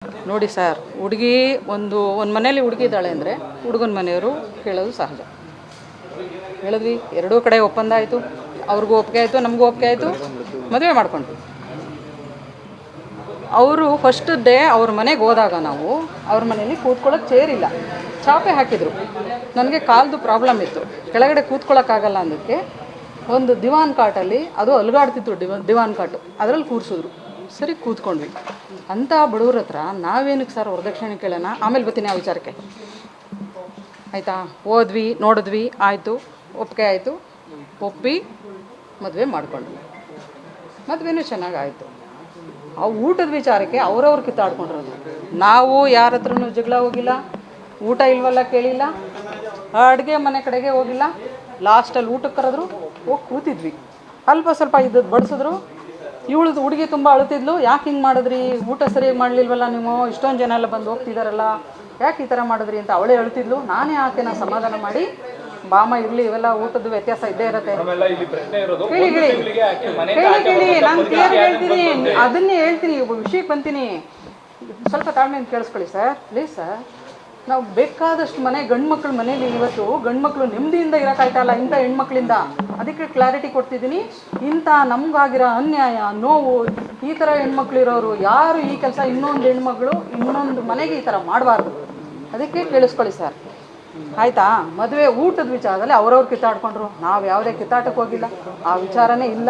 ನೋಡಿ ಸರ್, ಹುಡುಗಿ ಒಂದು ಮನೇಲಿ ಹುಡುಗಿ ಇದ್ದಾಳೆ ಅಂದರೆ ಹುಡುಗನ ಮನೆಯವರು ಕೇಳೋದು ಸಹಜ. ಹೇಳಿದ್ವಿ, ಎರಡೂ ಕಡೆ ಒಪ್ಪಂದ ಆಯಿತು, ಅವ್ರಿಗೂ ಒಪ್ಪಿಗೆ ಆಯಿತು, ನಮಗೂ ಒಪ್ಪಿಗೆ ಆಯಿತು, ಮದುವೆ ಮಾಡ್ಕೊಂಡ್ವಿ. ಅವರು ಫಸ್ಟ್ ಡೇ ಅವ್ರ ಮನೆಗೆ ಹೋದಾಗ ನಾವು ಅವ್ರ ಮನೇಲಿ ಕೂತ್ಕೊಳ್ಳೋಕೆ ಚೇರ್ ಇಲ್ಲ, ಚಾಪೆ ಹಾಕಿದರು. ನನಗೆ ಕಾಲ್ದು ಪ್ರಾಬ್ಲಮ್ ಇತ್ತು, ಕೆಳಗಡೆ ಕೂತ್ಕೊಳ್ಳೋಕ್ಕಾಗಲ್ಲ ಅಂದಕ್ಕೆ ಒಂದು ದಿವಾನ್ ಕಾಟಲ್ಲಿ, ಅದು ಅಲುಗಾಡ್ತಿತ್ತು ದಿವಾನ್ ಕಾಟು, ಅದರಲ್ಲಿ ಕೂರಿಸಿದ್ರು. ಸರಿ ಕೂತ್ಕೊಂಡ್ವಿ. ಅಂಥ ಬಡವ್ರ ಹತ್ರ ನಾವೇನಕ್ಕೆ ಸರ್ ವರದಕ್ಷಿಣೆ ಕೇಳೋಣ, ಆಮೇಲೆ ಬರ್ತೀನಿ ಆ ವಿಚಾರಕ್ಕೆ, ಆಯಿತಾ? ಹೋದ್ವಿ, ನೋಡಿದ್ವಿ, ಆಯಿತು, ಒಪ್ಪಿಗೆ ಆಯಿತು, ಒಪ್ಪಿ ಮದುವೆ ಮಾಡ್ಕೊಂಡ್ವಿ. ಮದುವೆನೂ ಚೆನ್ನಾಗಾಯಿತು. ಆ ಊಟದ ವಿಚಾರಕ್ಕೆ ಅವ್ರವ್ರು ಕಿತ್ತಾಡ್ಕೊಂಡಿರೋದು. ನಾವು ಯಾರ ಹತ್ರನೂ ಜಗಳ ಹೋಗಿಲ್ಲ, ಊಟ ಇಲ್ವಲ್ಲ ಕೇಳಿಲ್ಲ, ಅಡುಗೆ ಮನೆ ಕಡೆಗೆ ಹೋಗಿಲ್ಲ. ಲಾಸ್ಟಲ್ಲಿ ಊಟಕ್ಕೆ ಕರೆದ್ರು, ಹೋಗಿ ಕೂತಿದ್ವಿ. ಅಲ್ಪ ಸ್ವಲ್ಪ ಇದ್ದದ್ದು ಬಡಿಸಿದ್ರು. ಇವಳದು ಹುಡುಗಿ ತುಂಬ ಅಳುತ್ತಿದ್ಲು, ಯಾಕೆ ಹಿಂಗೆ ಮಾಡಿದ್ರಿ, ಊಟ ಸರಿಯಾಗಿ ಮಾಡಲಿಲ್ವಲ್ಲ ನೀವು, ಇಷ್ಟೊಂದು ಜನ ಎಲ್ಲ ಬಂದು ಹೋಗ್ತಿದ್ದಾರಲ್ಲ, ಯಾಕೆ ಈ ಥರ ಮಾಡಿದ್ರಿ ಅಂತ ಅವಳೇ ಅಳುತ್ತಿದ್ಲು. ನಾನೇ ಆಕೆನ ಸಮಾಧಾನ ಮಾಡಿ, ಬಾಮ ಇರಲಿ, ಇವೆಲ್ಲ ಊಟದ ವ್ಯತ್ಯಾಸ ಇದ್ದೇ ಇರುತ್ತೆ. ಕೇಳಿ ನಾನು ಕ್ಲಿಯರ್ ಹೇಳ್ತೀನಿ, ಅದನ್ನೇ ಹೇಳ್ತೀನಿ, ವಿಷಯಕ್ಕೆ ಬಂತೀನಿ. ಸ್ವಲ್ಪ ತಾಳ್ಮೆಯಿಂದ ಕೇಳಿಸ್ಕೊಳ್ಳಿ ಸರ್, ಪ್ಲೀಸ್ ಸರ್. ನಾವು ಬೇಕಾದಷ್ಟು ಗಂಡು ಮಕ್ಳ ಮನೇಲಿ ಇವತ್ತು ಗಂಡು ಮಕ್ಕಳು ನೆಮ್ಮದಿಯಿಂದ ಇರೋಕ್ಕಾಯ್ತಲ್ಲ ಇಂಥ ಹೆಣ್ಮಕ್ಳಿಂದ. ಅದಕ್ಕೆ ಕ್ಲಾರಿಟಿ ಕೊಡ್ತಿದ್ದೀನಿ. ಇಂಥ ನಮಗಾಗಿರೋ ಅನ್ಯಾಯ, ನೋವು, ಈ ಥರ ಹೆಣ್ಮಕ್ಳು ಇರೋರು ಯಾರು ಈ ಕೆಲಸ ಇನ್ನೊಂದು ಹೆಣ್ಮಗಳು ಇನ್ನೊಂದು ಮನೆಗೆ ಈ ಥರ ಮಾಡಬಾರ್ದು. ಅದಕ್ಕೆ ಕೇಳಿಸ್ಕೊಳ್ಳಿ ಸರ್, ಆಯಿತಾ? ಮದುವೆ ಊಟದ ವಿಚಾರದಲ್ಲಿ ಅವ್ರವ್ರು ಕಿತ್ತಾಡ್ಕೊಂಡ್ರು, ನಾವು ಯಾವುದೇ ಕಿತ್ತಾಟಕ್ಕೆ ಹೋಗಿಲ್ಲ, ಆ ವಿಚಾರನೇ ಇಲ್ಲ,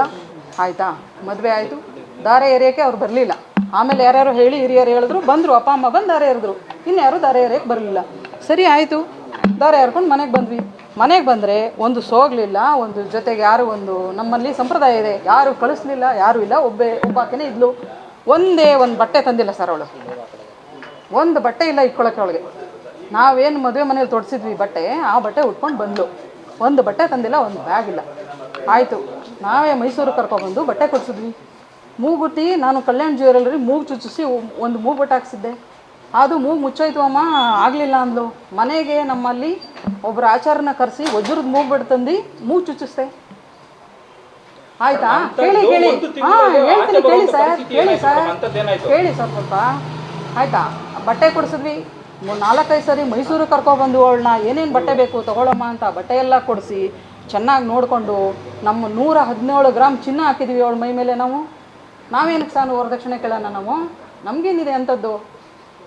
ಆಯಿತಾ? ಮದುವೆ ಆಯಿತು. ದಾರೆ ಎರೆಯೋಕ್ಕೆ ಅವ್ರು ಬರಲಿಲ್ಲ. ಆಮೇಲೆ ಯಾರ್ಯಾರು ಹೇಳಿ ಹಿರಿಯರು ಹೇಳಿದ್ರು, ಬಂದರು, ಅಪ್ಪ ಅಮ್ಮ ಬಂದು ದಾರೆ ಎರೆದ್ರು. ಇನ್ಯಾರು ದಾರೆ ಎರೆಯೋಕ್ಕೆ ಬರಲಿಲ್ಲ. ಸರಿ ಆಯಿತು, ದಾರೆ ಎರ್ಕೊಂಡು ಮನೆಗೆ ಬಂದ್ವಿ. ಮನೆಗೆ ಬಂದರೆ ಒಂದು ಸೋಗಲಿಲ್ಲ, ಒಂದು ಜೊತೆಗೆ ಯಾರು, ಒಂದು ನಮ್ಮಲ್ಲಿ ಸಂಪ್ರದಾಯ ಇದೆ, ಯಾರು ಕಳಿಸ್ಲಿಲ್ಲ, ಯಾರೂ ಇಲ್ಲ, ಒಬ್ಬಾಕೆನೇ ಇದ್ಲು. ಒಂದು ಬಟ್ಟೆ ತಂದಿಲ್ಲ ಸರ್ ಅವಳು, ಒಂದು ಬಟ್ಟೆ ಇಲ್ಲ ಇಟ್ಕೊಳ್ಳೋಕ್ಕೆ ಅವಳಿಗೆ. ನಾವೇನು ಮದುವೆ ಮನೇಲಿ ತೊಡಿಸಿದ್ವಿ ಬಟ್ಟೆ, ಆ ಬಟ್ಟೆ ಉಟ್ಕೊಂಡು ಬಂದಳು. ಒಂದು ಬಟ್ಟೆ ತಂದಿಲ್ಲ, ಒಂದು ಬ್ಯಾಗ್ ಇಲ್ಲ. ಆಯಿತು, ನಾವೇ ಮೈಸೂರಿಗೆ ಕರ್ಕೊಬಂದು ಬಟ್ಟೆ ಕೊಡಿಸಿದ್ವಿ. ಮೂಗುತಿ ನಾನು ಕಲ್ಯಾಣ್ ಜ್ಯುವೆಲ್ಲರಿ ಮೂಗು ಚುಚ್ಚಿಸಿ ಒಂದು ಮೂಗು ಬಟ್ಟೆ ಹಾಕ್ಸಿದ್ದೆ. ಅದು ಮೂಗು ಮುಚ್ಚೋಯ್ತು ಅಮ್ಮ, ಆಗಲಿಲ್ಲ ಅಂದ್ಲು. ಮನೆಗೆ ನಮ್ಮಲ್ಲಿ ಒಬ್ಬರು ಆಚಾರನ ಕರೆಸಿ ವಜ್ರದ ಮೂಗು ಬಟ್ಟೆ ತಂದು ಮೂಗು ಚುಚ್ಚಿಸ್ದೆ. ಆಯಿತಾ? ಕೇಳಿ ಹಾಂ ಹೇಳ್ತೀನಿ, ಕೇಳಿ ಸರ್, ಕೇಳಿ ಸರ್ ಸ್ವಲ್ಪ. ಆಯಿತಾ? ಬಟ್ಟೆ ಕೊಡಿಸಿದ್ವಿ. 4-5 ಸರಿ ಮೈಸೂರಿಗೆ ಕರ್ಕೊಬಂದು ಅವಳನ್ನ ಏನೇನು ಬಟ್ಟೆ ಬೇಕು ತೊಗೊಳಮ್ಮ ಅಂತ ಬಟ್ಟೆ ಎಲ್ಲ ಕೊಡಿಸಿ ಚೆನ್ನಾಗಿ ನೋಡಿಕೊಂಡು ನಮ್ಮ 117 ಗ್ರಾಮ್ ಚಿನ್ನ ಹಾಕಿದ್ವಿ ಅವಳ ಮೈ ಮೇಲೆ. ನಾವೇನಕ್ಕೆ ಸಾನು ವರದಕ್ಷಿಣೆ ಕೇಳೋಣ? ನಮಗೇನಿದೆ ಅಂಥದ್ದು?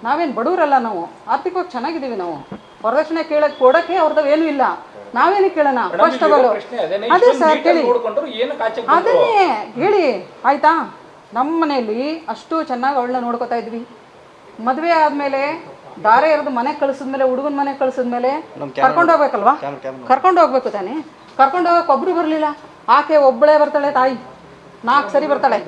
ನಾವೇನು ಬಡವರಲ್ಲ, ನಾವು ಆರ್ಥಿಕವಾಗಿ ಚೆನ್ನಾಗಿದ್ದೀವಿ. ನಾವು ವರದಕ್ಷಿಣೆ ಕೊಡೋಕ್ಕೆ ಅವ್ರದ್ದು ಏನೂ ಇಲ್ಲ, ನಾವೇನಕ್ಕೆ ಕೇಳೋಣ? ಫಸ್ಟ್ ಆಫ್ ಆಲ್ ಅದೇ ಸರ್, ಕೇಳಿ, ಅದನ್ನೇ ಹೇಳಿ, ಆಯಿತಾ? ನಮ್ಮ ಮನೆಯಲ್ಲಿ ಅಷ್ಟು ಚೆನ್ನಾಗಿ ಅವಳನ್ನ ನೋಡ್ಕೋತಾ ಇದ್ವಿ. ಮದುವೆ ಆದಮೇಲೆ ದಾರೆ ಎರೆದು ಮನೆಗೆ ಕಳಿಸಿದ್ಮೇಲೆ, ಹುಡುಗನ ಮನೆಗೆ ಕಳಿಸಿದ್ಮೇಲೆ ಕರ್ಕೊಂಡು ಹೋಗ್ಬೇಕಲ್ವಾ? ಕರ್ಕೊಂಡು ಹೋಗ್ಬೇಕು ತಾನೇ. ಕರ್ಕೊಂಡು ಹೋಗೋಕೆ ಒಬ್ಬರು ಬರಲಿಲ್ಲ. ಆಕೆ ಒಬ್ಬಳೇ ಬರ್ತಾಳೆ, ತಾಯಿ 4 ಸರಿ ಬರ್ತಾಳೆ.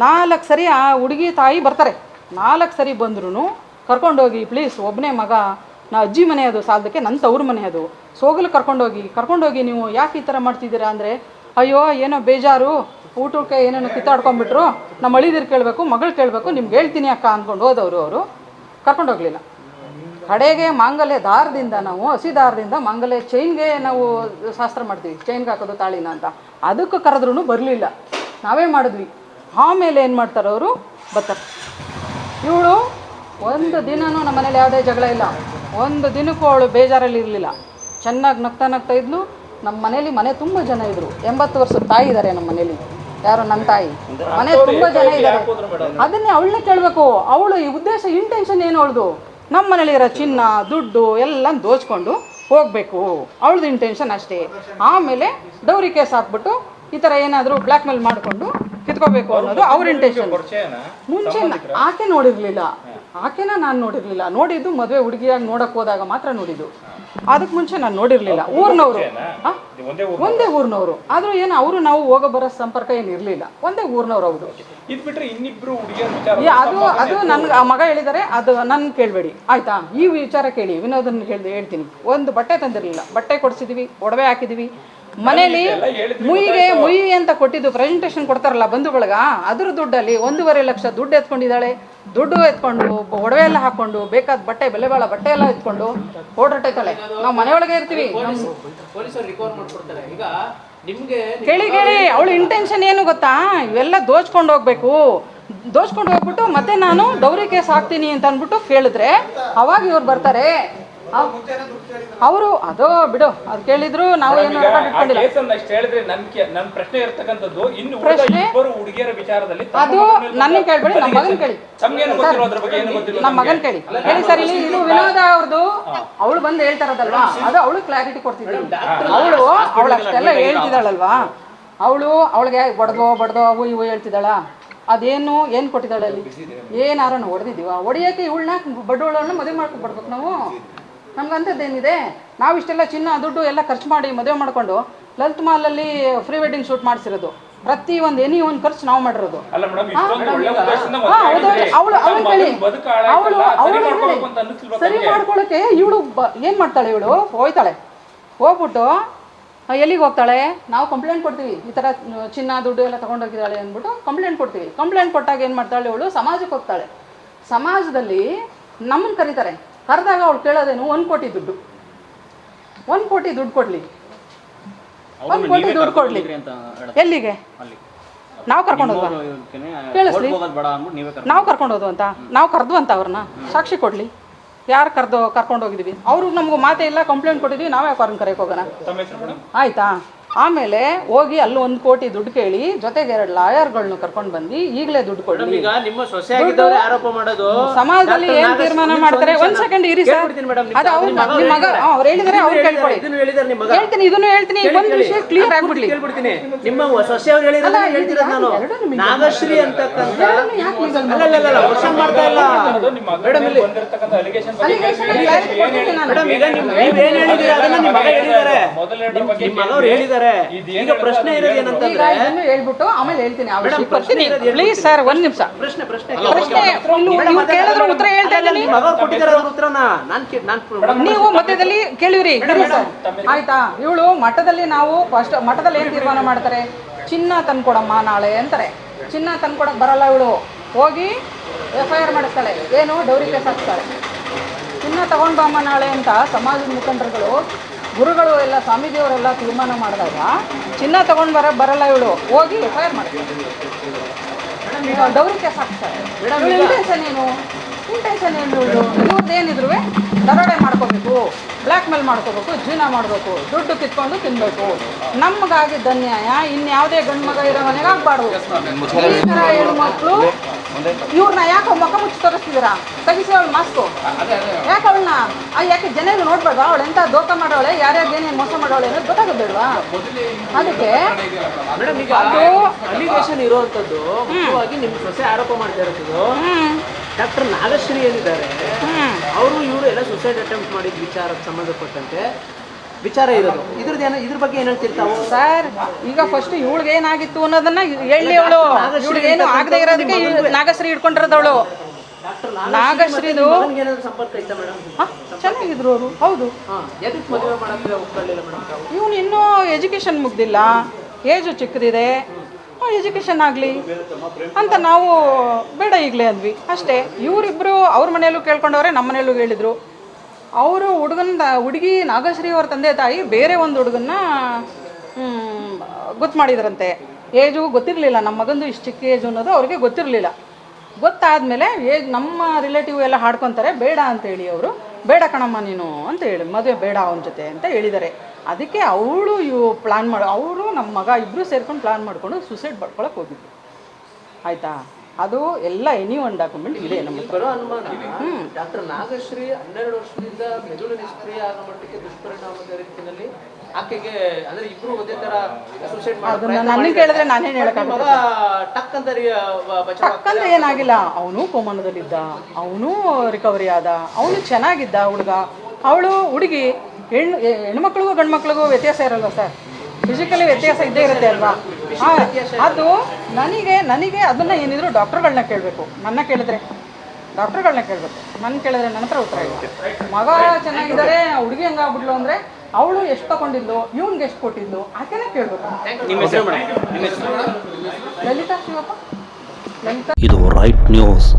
4 ಸರಿ ಆ ಹುಡುಗಿ ತಾಯಿ ಬರ್ತಾರೆ. 4 ಸರಿ ಬಂದ್ರೂ ಕರ್ಕೊಂಡೋಗಿ, ಪ್ಲೀಸ್, ಒಬ್ಬನೇ ಮಗ, ನಾ ಅಜ್ಜಿ ಮನೆ ಅದು ಸಾಲದಕ್ಕೆ, ನನ್ನ ತವ್ರ ಮನೆ ಅದು, ಸೋಗಲು ಕರ್ಕೊಂಡೋಗಿ ನೀವು ಯಾಕೆ ಈ ಥರ ಮಾಡ್ತಿದ್ದೀರಾ ಅಂದರೆ, ಅಯ್ಯೋ ಏನೋ ಬೇಜಾರು, ಊಟಕ್ಕೆ ಏನೇನೋ ಕಿತ್ತಾಡ್ಕೊಂಡ್ಬಿಟ್ರು, ನಮ್ಮ ಅಳಿದಿರು ಕೇಳಬೇಕು, ಮಗಳು ಕೇಳಬೇಕು, ನಿಮ್ಗೆ ಹೇಳ್ತೀನಿ ಅಕ್ಕ ಅಂದ್ಕೊಂಡು ಹೋದವರು. ಅವರು ಕರ್ಕೊಂಡೋಗ್ಲಿಲ್ಲ. ಕಡೆಗೆ ಮಾಂಗಲ್ಯ ದಾರದಿಂದ, ನಾವು ಹಸಿ ದಾರದಿಂದ ಮಾಂಗಲ್ಯ ಚೈನ್ಗೆ ನಾವು ಶಾಸ್ತ್ರ ಮಾಡ್ತೀವಿ, ಚೈನ್ಗೆ ಹಾಕೋದು ತಾಳಿನ ಅಂತ, ಅದಕ್ಕೆ ಕರೆದ್ರೂ ಬರಲಿಲ್ಲ. ನಾವೇ ಮಾಡಿದ್ವಿ. ಆಮೇಲೆ ಏನು ಮಾಡ್ತಾರೆ ಅವರು, ಬರ್ತಾರೆ. ಇವಳು ಒಂದು ದಿನವೂ ನಮ್ಮ ಮನೇಲಿ ಯಾವುದೇ ಜಗಳ ಇಲ್ಲ, ಒಂದು ದಿನಕ್ಕೂ ಅವಳು ಬೇಜಾರಲ್ಲಿ ಇರಲಿಲ್ಲ, ಚೆನ್ನಾಗಿ ನಗ್ತಾ ಇದ್ಲು. ನಮ್ಮ ಮನೇಲಿ ಮನೆ ತುಂಬ ಜನ ಇದ್ದರು. 80 ವರ್ಷದ ತಾಯಿ ಇದ್ದಾರೆ ನಮ್ಮ ಮನೇಲಿ. ಯಾರು? ನನ್ನ ತಾಯಿ. ಮನೆ ತುಂಬ ಜನ ಇದ್ದಾರೆ. ಅದನ್ನೇ ಅವಳನ್ನೇ ಕೇಳಬೇಕು. ಅವಳು ಈ ಉದ್ದೇಶ, ಇಂಟೆನ್ಷನ್ ಏನು ಅವಳದು? ನಮ್ಮ ಮನೇಲಿರೋ ಚಿನ್ನ ದುಡ್ಡು ಎಲ್ಲ ದೋಚ್ಕೊಂಡು ಹೋಗಬೇಕು, ಅವಳದು ಇಂಟೆನ್ಷನ್ ಅಷ್ಟೇ. ಆಮೇಲೆ ಡೌರಿ ಕೇಸ್ ಹಾಕ್ಬಿಟ್ಟು ಈ ಥರ ಏನಾದರೂ ಬ್ಲ್ಯಾಕ್ ಮೇಲ್ ಮಾಡಿಕೊಂಡು ಕಿತ್ಕೋಬೇಕು ಅನ್ನೋದು ಅವ್ರ ಇಂಟೆನ್ಷನ್. ಮುಂಚೆ ಆಕೆ ನೋಡಿರಲಿಲ್ಲ, ಆಕೆನ ನಾನು ನೋಡಿರಲಿಲ್ಲ. ನೋಡಿದ್ದು ಮದುವೆ ಹುಡುಗಿಯಾಗಿ ನೋಡೋಕೆ ಹೋದಾಗ ಮಾತ್ರ ನೋಡಿದ್ದು. ಅದಕ್ಕೆ ಮುಂಚೆ ನಾನು ನೋಡಿರಲಿಲ್ಲ. ಊರಿನವರು, ಒಂದೇ ಊರಿನವರು ಆದರೂ ಏನು, ಅವರು ನಾವು ಹೋಗೋ ಬರೋ ಸಂಪರ್ಕ ಏನು ಇರಲಿಲ್ಲ, ಒಂದೇ ಊರಿನವ್ರು. ಹೌದು, ಅದು ನನ್ಗೆ ಆ ಮಗ ಹೇಳಿದ್ದಾರೆ, ಅದು ನನ್ನ ಕೇಳಬೇಡಿ ಆಯಿತಾ? ಈ ವಿಚಾರ ಕೇಳಿ, ವಿನೋದನ್ನ ಹೇಳ್ತೀನಿ. ಒಂದು ಬಟ್ಟೆ ತಂದಿರಲಿಲ್ಲ, ಬಟ್ಟೆ ಕೊಡಿಸಿದ್ವಿ, ಒಡವೆ ಹಾಕಿದ್ವಿ. ಮನೇಲಿ ಮುಯಿ ಅಂತ ಕೊಟ್ಟಿದ್ದು, ಪ್ರೆಸೆಂಟೇಷನ್ ಕೊಡ್ತಾರಲ್ಲ ಬಂಧು ಬಳಗ, ಅದ್ರ ದುಡ್ಡಲ್ಲಿ 1.5 ಲಕ್ಷ ದುಡ್ಡು ಎತ್ಕೊಂಡಿದ್ದಾಳೆ. ದುಡ್ಡು ಎತ್ಕೊಂಡು, ಒಡವೆ ಎಲ್ಲ ಹಾಕ್ಕೊಂಡು, ಬೇಕಾದ ಬಟ್ಟೆ, ಬೆಲೆ ಬಾಳ ಬಟ್ಟೆ ಎಲ್ಲ ಎತ್ಕೊಂಡು ಓಡಾಡ್ತಾಳೆ. ನಾವು ಮನೆಯೊಳಗೆ ಇರ್ತೀವಿ. ಕೇಳಿ, ಅವಳ ಇಂಟೆನ್ಷನ್ ಏನು ಗೊತ್ತಾ? ಇವೆಲ್ಲ ದೋಚ್ಕೊಂಡು ಹೋಗ್ಬೇಕು, ದೋಚ್ಕೊಂಡು ಹೋಗ್ಬಿಟ್ಟು ಮತ್ತೆ ನಾನು ಡೌರಿ ಕೇಸ್ ಹಾಕ್ತೀನಿ ಅಂತ ಅಂದ್ಬಿಟ್ಟು ಕೇಳಿದ್ರೆ ಅವಾಗ ಇವ್ರು ಬರ್ತಾರೆ. ಅವರು ಅದು ಬಿಡು, ಅದು ಕೇಳಿದ್ರು ನಾವು ಏನು ಇಟ್ಕೊಂಡಿಲ್ಲ. ಪ್ರಶ್ನೆ ಇರ್ತಕ್ಕಂಥದ್ದು ಇನ್ನು ಹುಡುಗಿಯರ ವಿಚಾರದಲ್ಲಿ ಅದು ನನ್ನ ಕೇಳ್ಬೇಡಿ, ನಮ್ಮ ಮಗನ್ ಕೇಳಿ, ನಮ್ಮ ಮಗನ್ ಕೇಳಿ ಹೇಳಿ ಸರ್. ಇಲ್ಲಿ ಇದು ವಿನೋದ ಅವ್ರದ್ದು, ಅವಳು ಬಂದು ಹೇಳ್ತಾರದಲ್ವಾ, ಅದು ಅವಳು ಕ್ಲಾರಿಟಿ ಕೊಡ್ತಿದ್ದೀನಿ. ಅವಳು ಅಷ್ಟೆಲ್ಲ ಹೇಳ್ತಿದ್ದಾಳಲ್ವಾ, ಅವಳಿಗೆ ಬಡ್ದೋ ಅವು ಇವು ಹೇಳ್ತಿದ್ದಾಳ. ಅದೇನು ಏನು ಕೊಟ್ಟಿದ್ದಾಳೆ ಅಲ್ಲಿ, ಏನಾರ ನಾವು ಹೊಡೆದಿದ್ದೀವ? ಹೊಡೆಯೋಕೆ ಇವಳನ್ನ ಬಡ್ಡೋಳನ್ನ ಮದುವೆ ಮಾಡ್ಕೊಬಿಡ್ಬೇಕು ನಾವು. ನಮ್ಗಂಥದ್ದೇನಿದೆ? ನಾವು ಇಷ್ಟೆಲ್ಲ ಚಿನ್ನ ದುಡ್ಡು ಎಲ್ಲ ಖರ್ಚು ಮಾಡಿ ಮದುವೆ ಮಾಡಿಕೊಂಡು ಲಲಿತ್ ಮಾಲಲ್ಲಿ ಪ್ರೀ ವೆಡ್ಡಿಂಗ್ ಶೂಟ್ ಮಾಡಿಸಿರೋದು, ಪ್ರತಿ ಒಂದು ಖರ್ಚು ನಾವು ಮಾಡಿರೋದು. ಸರಿ ಮಾಡ್ಕೊಳ್ಳೋಕೆ ಇವಳು ಏನು ಮಾಡ್ತಾಳೆ? ಇವಳು ಹೋಗ್ಬಿಟ್ಟು ಎಲ್ಲಿಗೆ ಹೋಗ್ತಾಳೆ? ನಾವು ಕಂಪ್ಲೇಂಟ್ ಕೊಡ್ತೀವಿ, ಈ ಥರ ಚಿನ್ನ ದುಡ್ಡು ಎಲ್ಲ ತೊಗೊಂಡೋಗಿದ್ದಾಳೆ ಅಂದ್ಬಿಟ್ಟು ಕಂಪ್ಲೇಂಟ್ ಕೊಡ್ತೀವಿ. ಕಂಪ್ಲೇಂಟ್ ಕೊಟ್ಟಾಗ ಏನು ಮಾಡ್ತಾಳೆ? ಇವಳು ಸಮಾಜಕ್ಕೆ ಹೋಗ್ತಾಳೆ. ಸಮಾಜದಲ್ಲಿ ನಮ್ಮನ್ನು ಕರೀತಾರೆ. ಕರೆದಾಗ ಅವಳು ಕೇಳೋದೇನು? 1 ಕೋಟಿ ದುಡ್ಡು, 1 ಕೋಟಿ ದುಡ್ಡು ಕೊಡಲಿ, 1 ಕೋಟಿ ದುಡ್ಡು ಕೊಡಲಿ. ಎಲ್ಲಿಗೆ? ನಾವು ಕರ್ಕೊಂಡು ಹೋದ್ವಾ? ಕೇಳಿಸ್ಲಿ, ನಾವು ಕರ್ಕೊಂಡು ಹೋದ್ವು ಅಂತ, ನಾವು ಕರೆದ್ವು ಅಂತ ಅವ್ರನ್ನ ಸಾಕ್ಷಿ ಕೊಡಲಿ. ಯಾರು ಕರ್ಕೊಂಡು ಹೋಗಿದ್ದೀವಿ? ಅವ್ರಿಗೆ ನಮಗೂ ಮಾತೇ ಇಲ್ಲ, ಕಂಪ್ಲೇಂಟ್ ಕೊಟ್ಟಿದ್ವಿ, ನಾವೇ ಅವ್ರನ್ನ ಕರೆಯಕ್ಕೆ ಹೋಗೋಣ? ಆಯಿತಾ? ಆಮೇಲೆ ಹೋಗಿ ಅಲ್ಲಿ 1 ಕೋಟಿ ದುಡ್ಡು ಕೇಳಿ, ಜೊತೆಗೆ 2 ಲಾಯರ್ಗಳನ್ನ ಕರ್ಕೊಂಡು ಬಂದು ಈಗಲೇ ದುಡ್ಡು ಕೊಡ್ಲಿ. ಸಮಾಜದಲ್ಲಿ ಏನ್ ತೀರ್ಮಾನ ಮಾಡ್ತಾರೆ? 1 ಸೆಕೆಂಡ್ ಇರಿ ಸರ್, ಅದು ಅವ್ರ ಮಗ ಅವ್ರು ಹೇಳಿದರೆ ಅವ್ರು ಕೇಳ್ಕೊಳ್ಳಿ. ಹೇಳ್ತೀನಿ, ಇದನ್ನು ಹೇಳ್ತೀನಿ, ಒಂದು ವಿಷಯ ಕ್ಲಿಯರ್ ಆಗ್ಬಿಡ್ಲಿ. ನಿಮ್ಮ ಸೊಸೆ ಅವ್ರು ಹೇಳಿದ್ರೆ ಹೇಳ್ತಿರೋದು ನಾನು. ನಾಗಶ್ರೀ ಅಂತಕ್ಕಂಥ ವರ್ಷ ಮಾಡ್ತಾ ಇಲ್ಲ ಮೇಡಮ್. ಇಲ್ಲಿ ಮೇಡಮ್, ಈಗ ನೀವೇನ್ ಹೇಳಿದ್ದೀರಾ ಅದನ್ನ ನಿಮ್ಮ ಮಗ ಹೇಳಿದ್ದಾರೆ, ನಿಮ್ಮ ಮಗ ಅವ್ರು ಹೇಳಿದ್ದಾರೆ. ಈಗ ಪ್ರಶ್ನೆ ಇರೋದು ಏನಂತಂದ್ರೆ, ಇದನ್ನು ಹೇಳ್ಬಿಟ್ಟು ಆಮೇಲೆ ಹೇಳ್ತೀನಿ. ಪ್ಲೀಸ್ ಸರ್, 1 ನಿಮಿಷ. ಪ್ರಶ್ನೆ ಕೇಳಿದ್ರೆ ಉತ್ತರ ಹೇಳ್ತಾ ಇದ್ದೀನಿ. ಮಗ ಕೊಟ್ಟಿದ್ದಾರೆ ಉತ್ತರನ ನೀವು ಮಧ್ಯದಲ್ಲಿ ಕೇಳಿವ್ರಿ ಆಯ್ತಾ? ಇವಳು ಮಠದಲ್ಲಿ, ನಾವು ಫಸ್ಟ್ ಮಠದಲ್ಲಿ ಏನು ತೀರ್ಮಾನ ಮಾಡ್ತಾರೆ? ಚಿನ್ನ ತಂದ್ಕೊಡಮ್ಮ ನಾಳೆ ಅಂತಾರೆ. ಚಿನ್ನ ತಂದ್ಕೊಡಕ್ಕೆ ಬರಲ್ಲ ಇವಳು, ಹೋಗಿ FIR ಮಾಡಿಸ್ತಾಳೆ. ಏನು? ಡೌರಿ ಕೇಸ್ ಹಾಕ್ತಾಳೆ. ಚಿನ್ನ ತಗೊಂಡು ಬಮ್ಮ ನಾಳೆ ಅಂತ ಸಮಾಜದ ಮುಖಂಡರುಗಳು, ಗುರುಗಳು ಎಲ್ಲ, ಸ್ವಾಮೀಜಿಯವರೆಲ್ಲ ತೀರ್ಮಾನ ಮಾಡಿದಾಗ ಚಿನ್ನ ತಗೊಂಡು ಬರಲ್ಲ ಇವಳು, ಹೋಗಿ FIR ಮಾಡ್ತಾಳೆ, ಡೌರಿ ಕೇಸ್ ಹಾಕ್ತಾಳೆ. ಇಂಟೆನ್ಷನ್ ಏನು? ಇವ್ರದ್ದು ಏನಿದ್ರು ದರೋಡೆ ಮಾಡ್ಕೋಬೇಕು, ಬ್ಲ್ಯಾಕ್ ಮೇಲ್ ಮಾಡ್ಕೋಬೇಕು, ಜೀವನ ಮಾಡಬೇಕು, ದುಡ್ಡು ಕಿತ್ಕೊಂಡು ತಿನ್ಬೇಕು. ನಮಗಾಗಿದ್ದ ಅನ್ಯಾಯ ಇನ್ಯಾವುದೇ ಗಂಡು ಮಗ ಇರೋ ಮನೆಗೆ ಆಗ್ಬಾರ್ದು. ಈ ಥರ ಹೆಣ್ಮಕ್ಳು ಇವ್ರನ್ನ ಯಾಕೆ ಮುಖ ಮುಚ್ಚಿ ತೋರಿಸ್ತಿದ್ದೀರಾ? ತೆಗಿಸಿ ಅವಳು ಮಾಸ್ಕು. ಯಾಕೆ ಅವಳನ್ನ ಯಾಕೆ ಜನರು ನೋಡ್ಬೇಡ್ವಾ? ಅವಳು ಎಂತ ದೋಖ ಮಾಡೋಳೆ, ಯಾರ್ಯಾರು ಏನೇನು ಮೋಸ ಮಾಡೋಳೆ ಅನ್ನೋದು ಗೊತ್ತಾಗೋದಿಲ್ವಾ? ಅದಕ್ಕೆ ಅದು ಅಲಿಗೇಷನ್ ಇರುವಂಥದ್ದು ಮುಖ್ಯವಾಗಿ ನಿಮ್ಮ ಸೊಸೆ ಆರೋಪ ಮಾಡ್ತಾ ಇರೋದು. ಡಾಕ್ಟರ್ ನಾಗಶ್ರೀ ಏನಿದ್ದಾರೆ ಅವರು ಇವರು ಎಲ್ಲ ಸುಸೈಡ್ ಅಟೆಂಪ್ಟ್ ಮಾಡಿದ ವಿಚಾರಕ್ಕೆ ಸಂಬಂಧಪಟ್ಟಂತೆ ವಿಚಾರ ಇರೋದು. ಇದ್ರ ಬಗ್ಗೆ ಏನು ಹೇಳ್ತಿರ್ತಾವೆ ಸರ್? ಈಗ ಫಸ್ಟ್ ಇವಳಿಗೆ ಏನಾಗಿತ್ತು ಅನ್ನೋದನ್ನ ಹೇಳಿ. ಅವಳು ಏನು ಆಗದೆ ಇರೋದಕ್ಕೆ ನಾಗಶ್ರೀ ಹಿಡ್ಕೊಂಡಿರೋದವಳು. ನಾಗಶ್ರೀದು ಸಂಪರ್ಕ ಇತ್ತ ಮೇಡಮ್? ಚೆನ್ನಾಗಿದ್ರು ಅವರು. ಹೌದು. ಮದುವೆ ಮಾಡಕ್ಕೆ ಒಪ್ಕೊಳ್ಳಿಲ್ಲ ಮೇಡಮ್. ಇವನು ಇನ್ನೂ ಎಜುಕೇಷನ್ ಮುಗ್ದಿಲ್ಲ, ಏಜು ಚಿಕ್ಕದಿದೆ, ಎಜುಕೇಷನ್ ಆಗಲಿ ಅಂತ ನಾವು ಬೇಡ ಈಗಲೇ ಅಂದ್ವಿ ಅಷ್ಟೇ. ಇವರಿಬ್ಬರು ಅವ್ರ ಮನೆಯಲ್ಲೂ ಕೇಳ್ಕೊಂಡವ್ರೆ, ನಮ್ಮ ಮನೆಯಲ್ಲೂ ಹೇಳಿದರು. ಅವರು ಹುಡುಗಿ ನಾಗಶ್ರೀ ಅವ್ರ ತಂದೆ ತಾಯಿ ಬೇರೆ ಒಂದು ಹುಡುಗನ್ನ ಗೊತ್ತು ಮಾಡಿದ್ರಂತೆ. ಏಜು ಗೊತ್ತಿರಲಿಲ್ಲ, ನಮ್ಮ ಮಗಂದು ಇಷ್ಟು ಚಿಕ್ಕ ಏಜು ಅನ್ನೋದು ಅವ್ರಿಗೆ ಗೊತ್ತಿರಲಿಲ್ಲ. ಗೊತ್ತಾದಮೇಲೆ ನಮ್ಮ ರಿಲೇಟಿವ್ ಎಲ್ಲ ಹಾಡ್ಕೊತಾರೆ, ಬೇಡ ಅಂತೇಳಿ ಅವರು, ಬೇಡ ಕಣಮ್ಮ ನೀನು ಅಂತ ಹೇಳಿ, ಮದುವೆ ಬೇಡ ಅವನ ಜೊತೆ ಅಂತ ಹೇಳಿದ್ದಾರೆ. ಅದಕ್ಕೆ ಅವಳು ಪ್ಲ್ಯಾನ್ ಅವರು ನಮ್ಮ ಮಗ ಇಬ್ಬರು ಸೇರ್ಕೊಂಡು ಪ್ಲ್ಯಾನ್ ಮಾಡಿಕೊಂಡು ಸುಸೈಡ್ ಮಾಡ್ಕೊಳಕ್ಕೆ ಹೋಗಿದ್ರು. ಆಯಿತಾ? ಅದು ಎಲ್ಲ ಎನಿ ಒನ್ ಡಾಕ್ಯುಮೆಂಟ್ ಇದೆ ನಮಗೆ. ಬರೋ ಅನುಮಾನ ಡಾಕ್ಟರ್ ನಾಗಶ್ರೀ 12 ವರ್ಷದಿಂದ ಮೆದುಳು ನಿಷ್ಕ್ರಿಯ ಆಗೋ ಮಟ್ಟಕ್ಕೆ ದುಷ್ಪರಿಣಾಮದ ರೀತಿಯಲ್ಲಿ ಆಕೆಗೆ, ಅಂದ್ರೆ ಇಬ್ರು ಒಂದೇ ತರ ಸುಸೈಡ್ ಮಾಡೋದು ನನಗೆ ಕೇಳಿದ್ರೆ ನಾನೇನು ಹೇಳಕ್ಕಾಗಲ್ಲ. ಟಕ್ ಅಂತ ಏನಾಗಿಲ್ಲ, ಅವನು ಕೋಮನದಲ್ಲಿದ್ದ, ಅವನು ರಿಕವರಿ ಆದ, ಅವನು ಚೆನ್ನಾಗಿದ್ದ ಹುಡುಗ. ಅವಳು ಹುಡುಗಿ, ಹೆಣ್ಮಕ್ಳಿಗೂ ಗಂಡು ಮಕ್ಳಿಗೂ ವ್ಯತ್ಯಾಸ ಇರಲ್ವ ಸರ್? ಫಿಸಿಕಲಿ ವ್ಯತ್ಯಾಸ ಇದ್ದೇ ಇರುತ್ತೆ ಅಲ್ವಾ? ಅದು ನನಗೆ ಅದನ್ನು ಏನಿದ್ರು ಡಾಕ್ಟ್ರುಗಳನ್ನ ಕೇಳಬೇಕು. ನನ್ನ ಕೇಳಿದ್ರೆ ಡಾಕ್ಟ್ರುಗಳನ್ನ ಕೇಳಬೇಕು, ನನ್ನ ಕೇಳಿದ್ರೆ ನನ್ನ ಹತ್ರ ಉತ್ತರ ಇಲ್ಲ. ಮಗ ಚೆನ್ನಾಗಿದ್ದಾರೆ, ಹುಡುಗಿ ಹಂಗಾಗ್ಬಿಡ್ಲು ಅಂದರೆ ಅವಳು ಎಷ್ಟು ತಗೊಂಡಿದ್ಲು, ಇವ್ನಿಗೆ ಎಷ್ಟು ಕೊಟ್ಟಿದ್ಲು, ಆಕೆನೇ ಕೇಳಬೇಕು. ಲಲಿತಾ ಶಿವಪ್ಪ, ಲಲಿತಾ. ಇದು ರೈಟ್ ನ್ಯೂಸ್.